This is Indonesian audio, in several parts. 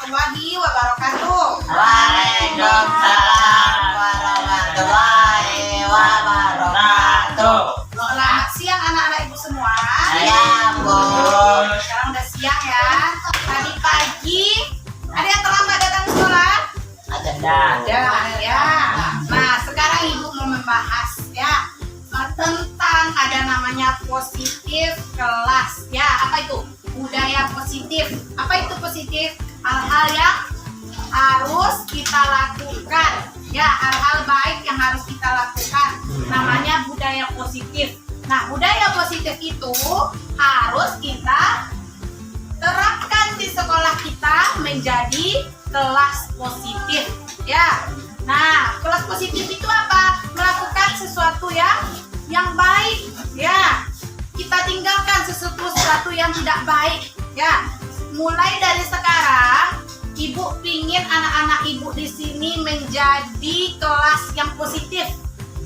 warahmatullahi wabarakatuh. Waalaikumsalam warahmatullahi wabarakatuh. Selamat siang anak-anak ibu semua. Ya, Bu. Sekarang udah siang ya. Tadi pagi ada yang terlambat datang ke sekolah? Ada ya. Nah, sekarang ibu mau membahas ya tentang ada namanya positif kelas ya. Apa itu? Budaya positif. Apa itu positif? Hal-hal yang harus kita lakukan ya, hal-hal baik yang harus kita lakukan, namanya budaya positif. Nah, budaya positif itu harus kita terapkan di sekolah kita menjadi kelas positif ya. Nah, kelas positif itu apa? Melakukan sesuatu yang baik ya. Kita tinggalkan sesuatu yang tidak baik ya. Mulai dari sekarang, ibu pingin anak-anak ibu di sini menjadi kelas yang positif.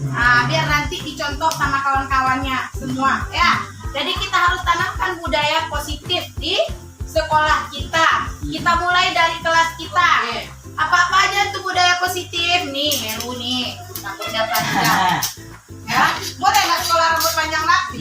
Nah, biar nanti dicontoh sama kawan-kawannya semua ya. Jadi kita harus tanamkan budaya positif di sekolah kita. Kita mulai dari kelas kita. Apa-apa aja tuh budaya positif nih, Heru nih. Rambutnya panjang. Ya, boleh nggak sekolah rambut panjang nak?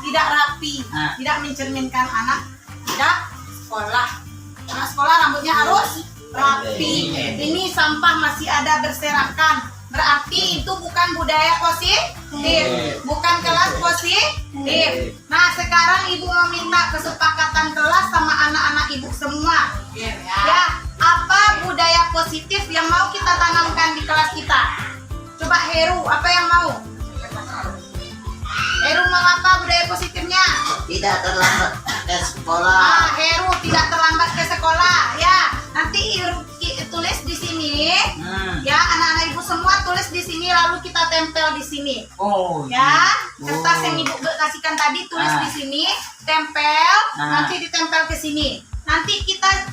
Tidak rapi, tidak mencerminkan anak tidak sekolah. Anak sekolah rambutnya harus rapi. Ini sampah masih ada berserakan. Berarti itu bukan budaya positif, bukan kelas positif. Nah, sekarang ibu meminta kesepakatan kelas sama anak-anak ibu semua. Ya, apa budaya positif yang mau kita tanamkan di kelas kita? Coba Heru, apa yang mau? Heru mau apa budaya positifnya? Tidak terlambat ke sekolah. Heru tidak terlambat ke sekolah ya. Nanti Heru tulis di sini. Ya, anak-anak ibu semua tulis di sini lalu kita tempel di sini. Ya, kertas yang ibu kasihkan tadi tulis di sini, tempel, nanti ditempel ke sini. Nanti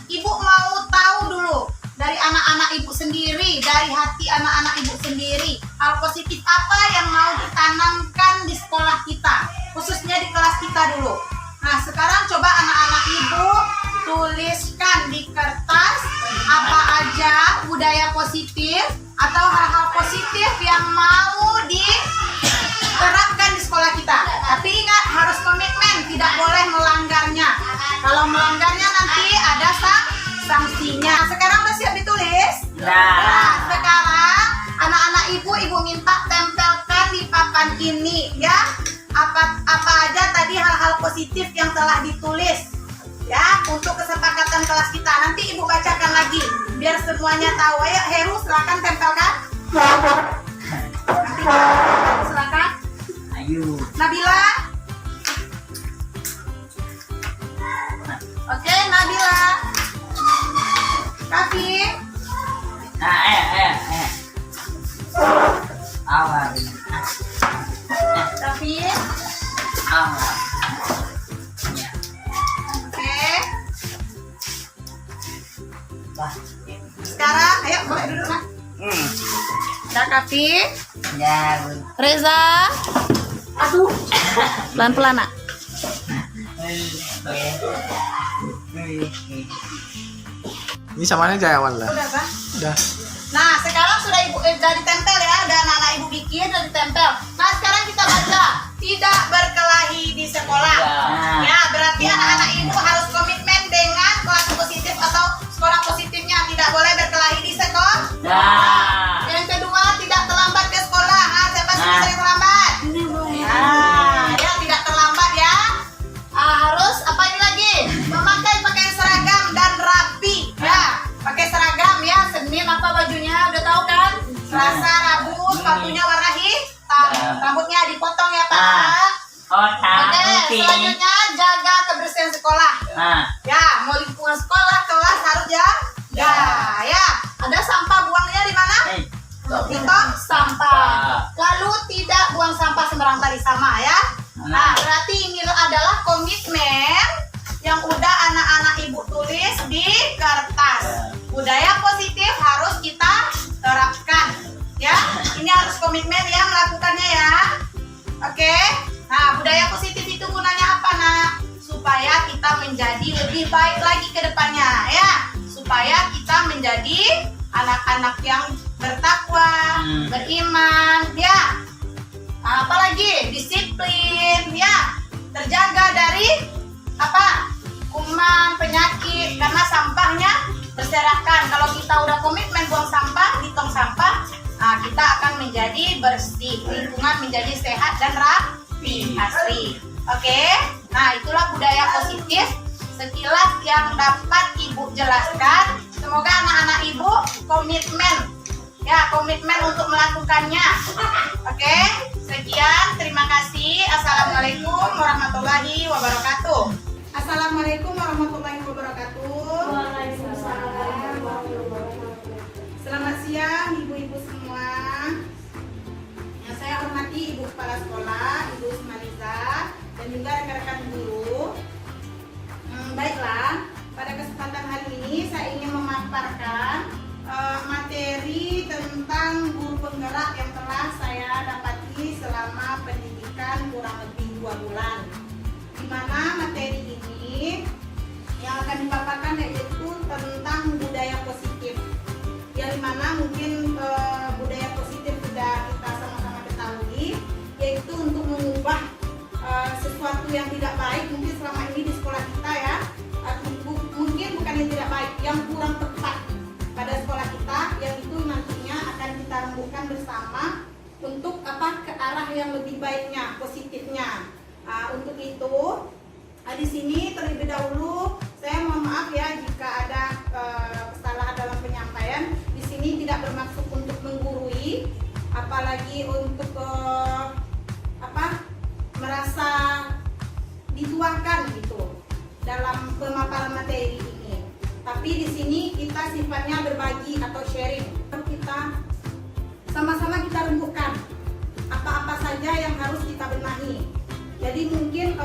ibu mau tahu dulu dari anak-anak ibu sendiri, dari hati anak-anak ibu sendiri, hal positif apa yang mau ditanamkan di sekolah kita, khususnya di kelas kita dulu. Nah, sekarang coba anak-anak ibu tuliskan di kertas apa aja budaya positif atau hal-hal positif yang mau diterapkan di sekolah kita. Tapi ingat, harus komitmen, tidak boleh melanggarnya. Kalau melanggarnya nanti ada sanksinya. Sekarang udah siap ditulis? Nah, sekarang anak-anak ibu minta tempelkan di papan ini ya. Apa aja tadi hal-hal positif yang telah ditulis ya untuk kesepakatan kelas kita. Nanti ibu bacakan lagi biar semuanya tahu. Ayo Heru, silakan tempelkan. Nanti silakan. Ayo. Nabila. Oke, Nabila. Kafi. Awal. Kafi. Awal. Oke. Sekarang, ayo boleh duduk nak. Udah Kafi. Ya, Bu. Reza. Aduh. Pelan-pelan nak. Ini samanya Jayawan lah. Udah Bang. Udah. Nah, sekarang sudah udah ditempel ya, udah anak-anak ibu bikin, udah ditempel. Nah, sekarang kita baca, tidak berkelahi di sekolah. Ya, berarti anak-anak ibu harus komitmen dengan kelas positif atau sekolah positifnya. Tidak boleh berkelahi di sekolah. Yang kedua, tidak terlambat ke sekolah. Nah, siapa sih bisa terlambat? Ya, tidak terlambat ya. Harus apa ini lagi? Memakai pakaian seragam dan rapi. Ya, pakai seragam ya. Senin apa bajunya udah tahu kan? Selasa, Rabu, sepatunya warna hitam. Rambutnya dipotong ya Pak. Oke, selanjutnya jaga kebersihan sekolah. Ya, mau lingkungan sekolah, kelas harus jaga. Ya, ada sampah buangnya di mana? Di tong sampah. Lalu tidak buang sampah sembarang tadi sama ya. Nah, berarti ini adalah komitmen yang udah anak-anak ibu tulis di kertas. Budaya positif harus kita terapkan ya. Ini harus komitmen ya melakukannya ya. Oke. Nah, budaya positif itu gunanya apa nak? Supaya kita menjadi lebih baik lagi ke depannya ya. anak-anak yang bertakwa, beriman, ya. Apalagi disiplin, ya. Terjaga dari apa? Kuman, penyakit, karena sampahnya berserakan. Kalau kita udah komitmen buang sampah di tong sampah, kita akan menjadi bersih, lingkungan menjadi sehat dan rapi, asri. Oke, nah itulah budaya positif sekilas yang dapat Ibu jelaskan. Semoga anak-anak Ibu komitmen untuk melakukannya. Oke, sekian, terima kasih. Assalamualaikum warahmatullahi wabarakatuh. Assalamualaikum warahmatullahi wabarakatuh. Selamat siang ibu-ibu semua. Yang saya hormati Ibu Kepala Sekolah, Ibu Usmaniza, dan juga rekan-rekan guru. Baiklah, pada kesempatan hari ini saya ingin memaparkan materi tentang guru penggerak yang telah saya dapati selama pendidikan kurang lebih 2 bulan. Di mana materi ini yang akan dipaparkan yaitu tentang budaya positif. Yang dimana mungkin budaya positif sudah kita sama-sama ketahui, yaitu untuk mengubah sesuatu yang tidak baik mungkin selama ini di sekolah kita, ya. Mungkin bukan yang tidak baik, yang kurang tepat pada sekolah kita, yang itu nantinya akan kita rembukan bersama untuk ke arah yang lebih baiknya, positifnya. Untuk itu di sini terlebih dahulu saya mohon maaf ya jika ada kesalahan dalam penyampaian. Di sini tidak bermaksud untuk menggurui, apalagi untuk merasa dituakan gitu dalam pemaparan materi ini. Tapi di sini kita sifatnya berbagi atau sharing. Kita sama-sama kita rembukan apa-apa saja yang harus kita benahi. Jadi mungkin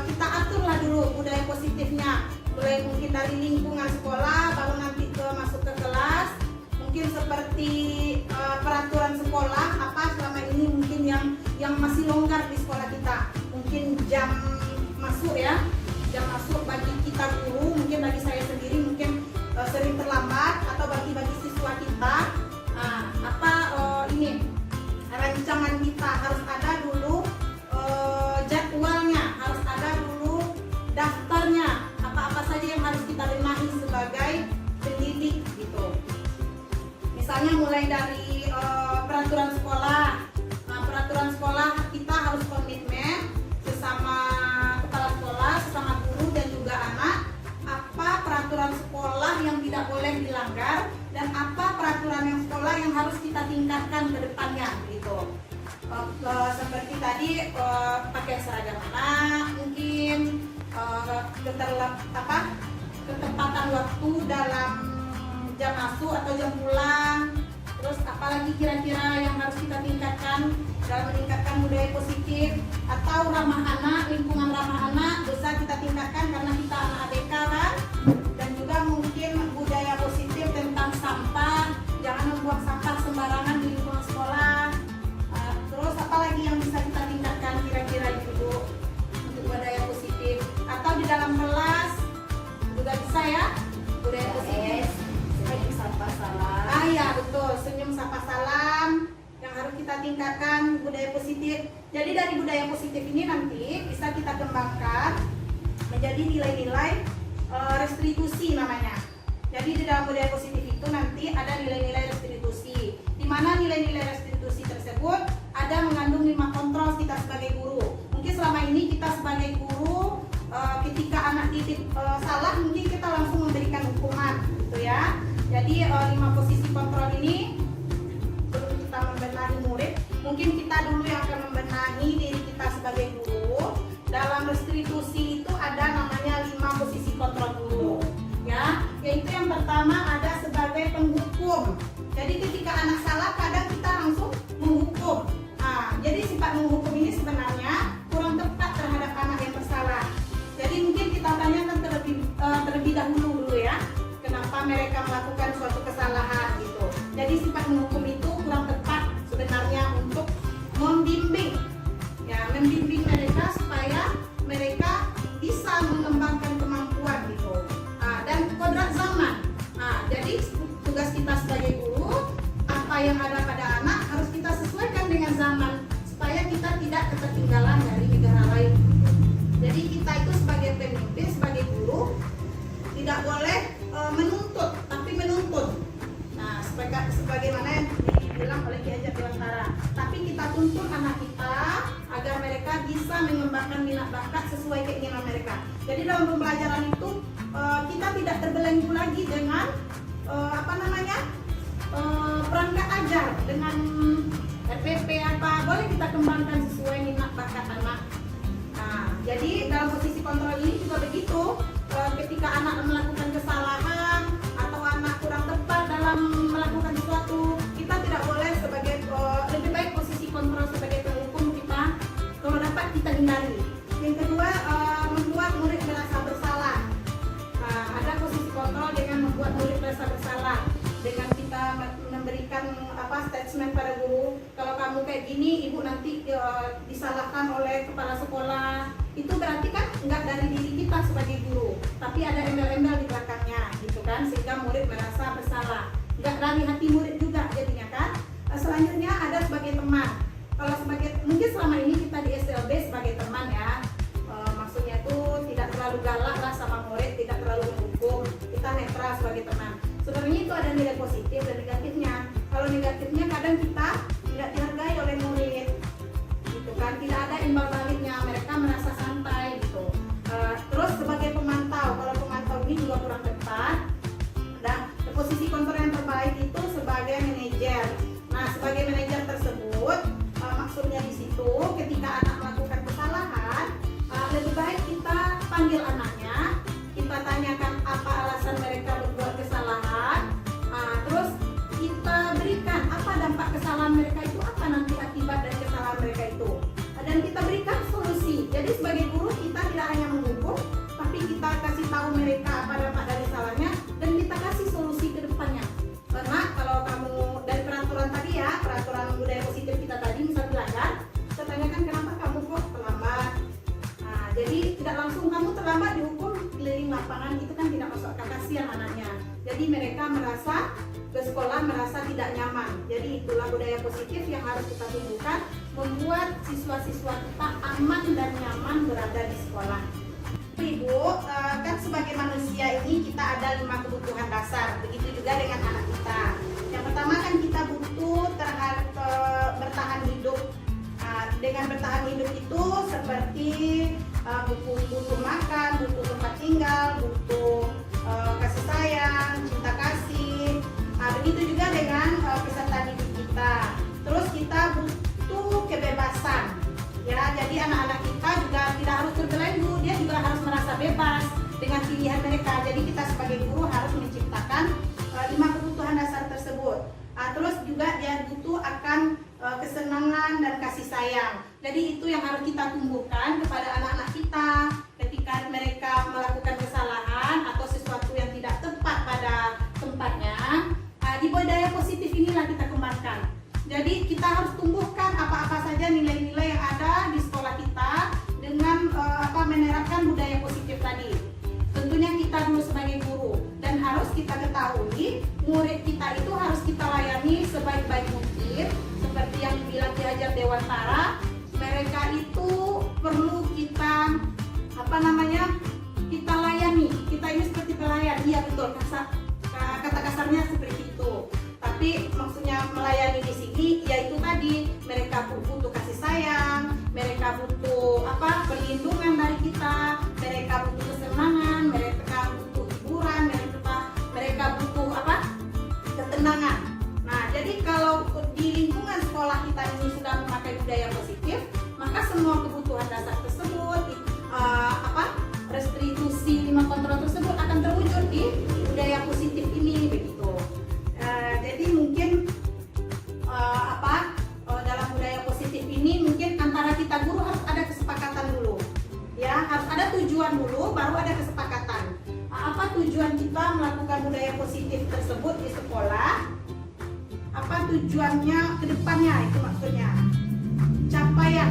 kita aturlah dulu budaya positifnya, mulai mungkin dari lingkungan sekolah, baru nanti masuk ke kelas. Mungkin seperti peraturan sekolah selama ini mungkin yang masih longgar di sekolah kita. Mungkin jam masuk, ya, jam masuk bagi kita guru, mungkin bagi saya sendiri mungkin sering terlambat, atau bagi siswa kita ini rancangan kita harus ada dulu, jadwalnya harus ada dulu, daftarnya apa-apa saja yang harus kita benahi sebagai pendidik gitu. Misalnya mulai dari peraturan sekolah. Peraturan sekolah kita harus komitmen sesama kepala sekolah, sesama guru dan juga anak, apa peraturan sekolah yang tidak boleh dilanggar dan apa peraturan yang sekolah yang harus kita tingkatkan ke depannya gitu. Seperti tadi pakai seragam anak, mungkin ketepatan waktu dalam jam masuk atau jam pulang. Terus apalagi kira-kira yang harus kita tingkatkan dalam meningkatkan budaya positif, atau ramah anak, lingkungan ramah anak bisa kita tingkatkan karena kita anak ABK kan. Dan juga mungkin budaya positif tentang sampah, jangan membuang sampah sembarangan di lingkungan sekolah. Terus apalagi yang bisa kita tingkatkan kira-kira itu untuk budaya positif, atau di dalam kelas juga bisa, ya, budaya positif. Senyum sapa salam. Ya betul, senyum sapa salam yang harus kita tingkatkan budaya positif. Jadi dari budaya positif ini nanti bisa kita kembangkan menjadi nilai-nilai restitusi namanya. Jadi di dalam budaya positif itu nanti ada nilai-nilai restitusi, di mana nilai-nilai restitusi tersebut ada mengandung 5 kontrol kita sebagai guru. Mungkin selama ini kita sebagai guru ketika anak titip salah mungkin kita langsung memberikan hukuman gitu, ya. Jadi 5 posisi kontrol ini sebelum kita membenahi murid, mungkin kita dulu yang akan membenahi diri kita sebagai guru. Dalam restitusi itu ada namanya 5 posisi kontrol guru, ya. Yaitu yang pertama ada sebagai penghukum. Jadi ketika anak salah kadang kita langsung menghukum. Jadi sifat menghukum ini sebenarnya kurang tepat terhadap anak yang bersalah. Jadi mungkin kita tanyakan terlebih dahulu ya. Kenapa mereka melakukan suatu kesalahan gitu. Jadi sifat menghukum itu kurang tepat sebenarnya untuk membimbing, ya, membimbing mereka supaya mereka bisa mengembangkan kemampuan gitu. Dan kodrat zaman. Jadi tugas kita sebagai yang ada pada anak harus kita sesuaikan dengan zaman supaya kita tidak ketertinggalan dari negara lain. Jadi kita itu sebagai pemimpin, sebagai guru tidak boleh menuntut, tapi menuntun. Nah, sebagaimana yang dibilang oleh Ki Hajar Dewantara. Tapi kita tuntun anak kita agar mereka bisa mengembangkan minat bakat sesuai keinginan mereka. Jadi dalam pembelajaran itu kita tidak terbelenggu lagi dengan perangkat ajar, dengan RPP apa, boleh kita kembangkan sesuai minat bakat anak. Nah, jadi dalam posisi kontrol ini juga begitu. Ketika anak melakukan kesalahan atau anak kurang tepat dalam melakukan sesuatu, kita tidak boleh sebagai lebih baik posisi kontrol sebagai penghukum kita kalau dapat kita hindari. Yang kedua, membuat murid merasa bersalah. Nah, ada posisi kontrol dengan membuat murid merasa bersalah dengan kita memberikan statement pada guru, kalau kamu kayak gini ibu nanti disalahkan oleh kepala sekolah. Itu berarti kan enggak dari diri kita sebagai guru, tapi ada embel-embel di belakangnya gitu kan, sehingga murid merasa bersalah. Enggak dari hati murid juga jadinya kan. Selanjutnya ada sebagai teman. Kalau sebagai, mungkin selama ini kita di SLB sebagai teman ya, maksudnya tuh tidak terlalu galak lah sama murid, tidak terlalu menghukum, kita netral sebagai teman. Sebenarnya itu ada nilai positif dan negatifnya. Kalau negatifnya kadang kita tidak dihargai oleh murid, gitu kan, tidak ada imbal baliknya, mereka merasa santai gitu. Terus sebagai pemantau, kalau pemantau ini juga kurang tepat. Dan posisi kontrol yang terbaik itu sebagai manajer. Nah, sebagai manajer tersebut, maksudnya di situ ketika anak melakukan kesalahan, lebih baik kita panggil anaknya, kita tanyakan apa alasan mereka berbuat kesalahan, terus kita berikan apa dampak kesalahan mereka itu, apa nanti akibat dari kesalahan mereka itu, dan kita berikan solusi. Jadi sebagai guru kita tidak hanya menghukum, tapi kita kasih tahu mereka apa dampak dari salahnya dan kita kasih solusi ke depannya. Karena kalau kamu dari peraturan tadi ya, peraturan budaya positif kita tadi misal dilanggar, kita tanyakan kenapa kamu kok terlambat. Nah, jadi tidak langsung kamu terlambat dihukum keliling lapangan, itu kan tidak masuk akal, kasihan anaknya. Jadi mereka merasa ke sekolah merasa tidak nyaman. Jadi itulah budaya positif yang harus kita tumbuhkan, membuat siswa-siswa kita aman dan nyaman berada di sekolah. Ibu, kan sebagai manusia ini kita ada 5 kebutuhan dasar, begitu juga dengan anak kita. Yang pertama kan kita butuh bertahan hidup. Dengan bertahan hidup itu seperti butuh makan, butuh tempat tinggal, butuh kasih sayang, cinta kasih. Begitu juga dengan peserta didik kita. Terus kita butuh kebebasan. Ya, jadi anak-anak kita juga tidak harus terbelenggu, dia juga harus merasa bebas dengan pilihan mereka. Jadi kita sebagai guru harus menciptakan 5 kebutuhan dasar tersebut. Terus juga dia butuh akan kesenangan dan kasih sayang. Jadi itu yang harus kita tumbuhkan kepada anak-anak kita ketika mereka melakukan kesalahan atau sesuatu yang tidak tepat pada tempatnya. Di budaya positif inilah kita kembangkan. Jadi kita harus tumbuhkan apa-apa saja nilai-nilai yang ada di sekolah kita dengan menerapkan budaya positif tadi. Tentunya kita dulu sebagai guru, dan harus kita ketahui murid kita itu harus kita layani sebaik-baik mungkin. Seperti yang dibilang Ki Hajar Dewantara, mereka itu perlu kita kita layani. Kita ini seperti pelayan, iya betul, kata kasarnya seperti itu. Tapi maksudnya melayani di sini yaitu tadi mereka butuh kasih sayang, mereka butuh perlindungan dari kita, mereka butuh kesenangan, mereka butuh hiburan, mereka butuh ketenangan. Nah, jadi kalau di lingkungan sekolah kita ini sudah memakai budaya positif, maka semua kebutuhan dasar tersebut, restitusi 5 kontrol tersebut akan terwujud di budaya positif ini begitu. Jadi mungkin dalam budaya positif ini mungkin antara kita guru harus ada kesepakatan dulu, ya, harus ada tujuan dulu, baru ada kesepakatan. Apa tujuan kita melakukan budaya positif tersebut di sekolah? Apa tujuannya ke depannya, itu maksudnya. Capaian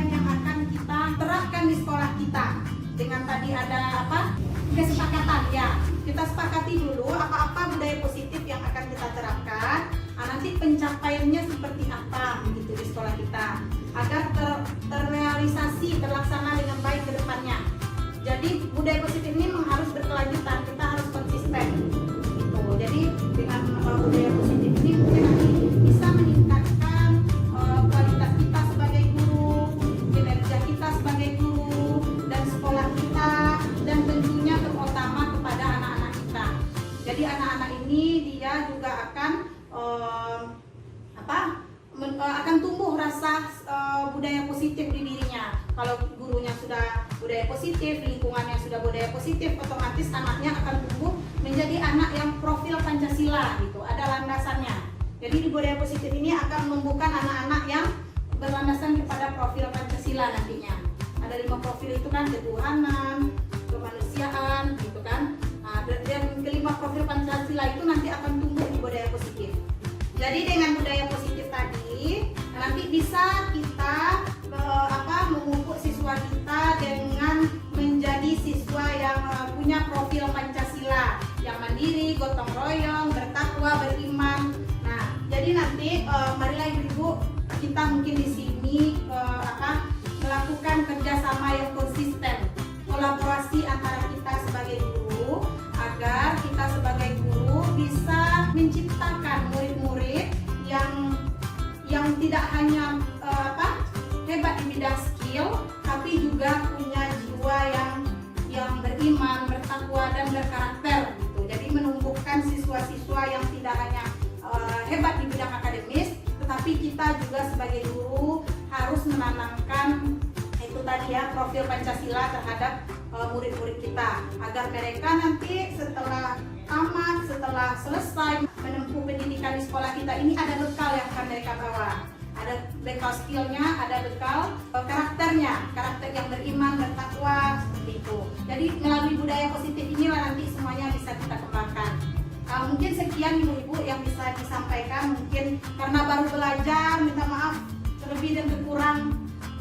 yang akan kita terapkan di sekolah kita. Dengan tadi ada kesepakatan ya. Kita sepakati dulu apa-apa budaya positif yang akan kita terapkan. Nanti pencapaiannya seperti apa begitu di sekolah kita agar terrealisasi, terlaksana dengan baik ke depannya. Jadi budaya positif ini memang harus berkelanjutan, kita harus konsisten gitu. Jadi dengan budaya positif ini mungkin nanti bisa meningkatkan kualitas kita sebagai guru, kinerja kita sebagai guru dan sekolah kita, dan tentunya terutama kepada anak-anak kita. Jadi anak-anak ini dia juga akan akan tumbuh rasa budaya positif di dirinya. Kalau gurunya sudah budaya positif, lingkungannya sudah budaya positif, otomatis anaknya akan tumbuh menjadi anak yang profil Pancasila gitu, ada landasannya. Jadi di budaya positif ini akan menumbuhkan anak-anak yang berlandasan kepada profil Pancasila nantinya. Ada 5 profil itu kan, ketuhanan, kemanusiaan gitu kan. Nah, dan kelima profil Pancasila itu nanti akan tumbuh di budaya positif. Jadi dengan budaya positif tadi nanti bisa kita memupuk siswa kita dengan menjadi siswa yang punya profil Pancasila, yang mandiri, gotong royong, bertakwa, beriman. Nah, jadi nanti marilah ibu-ibu kita mungkin di sini melakukan kerjasama yang konsisten, kolaborasi antara kita sebagai guru agar kita sebagai guru bisa menciptakan murid-murid yang tidak hanya hebat di bidang skill, tapi juga punya jiwa yang beriman, bertakwa dan berkarakter gitu. Jadi menumbuhkan siswa-siswa yang tidak hanya hebat di bidang akademis, tetapi kita juga sebagai guru harus menanamkan itu tadi ya, profil Pancasila terhadap murid-murid kita, agar mereka nanti setelah tamat, setelah selesai menempuh pendidikan di sekolah kita ini ada bekal yang akan mereka bawa. Ada bekal skillnya, ada bekal karakternya, karakter yang beriman, bertakwa, seperti itu. Jadi melalui budaya positif inilah nanti semuanya bisa kita kembangkan. Mungkin sekian ibu-ibu yang bisa disampaikan, mungkin karena baru belajar, minta maaf terlebih dan kurang.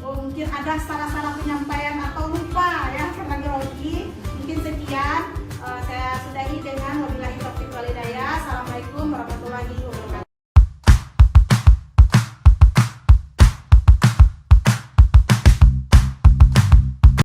Mungkin ada salah-salah penyampaian atau lupa ya karena grogi. Mungkin sekian, saya sudahi dengan wabillahi taufiq.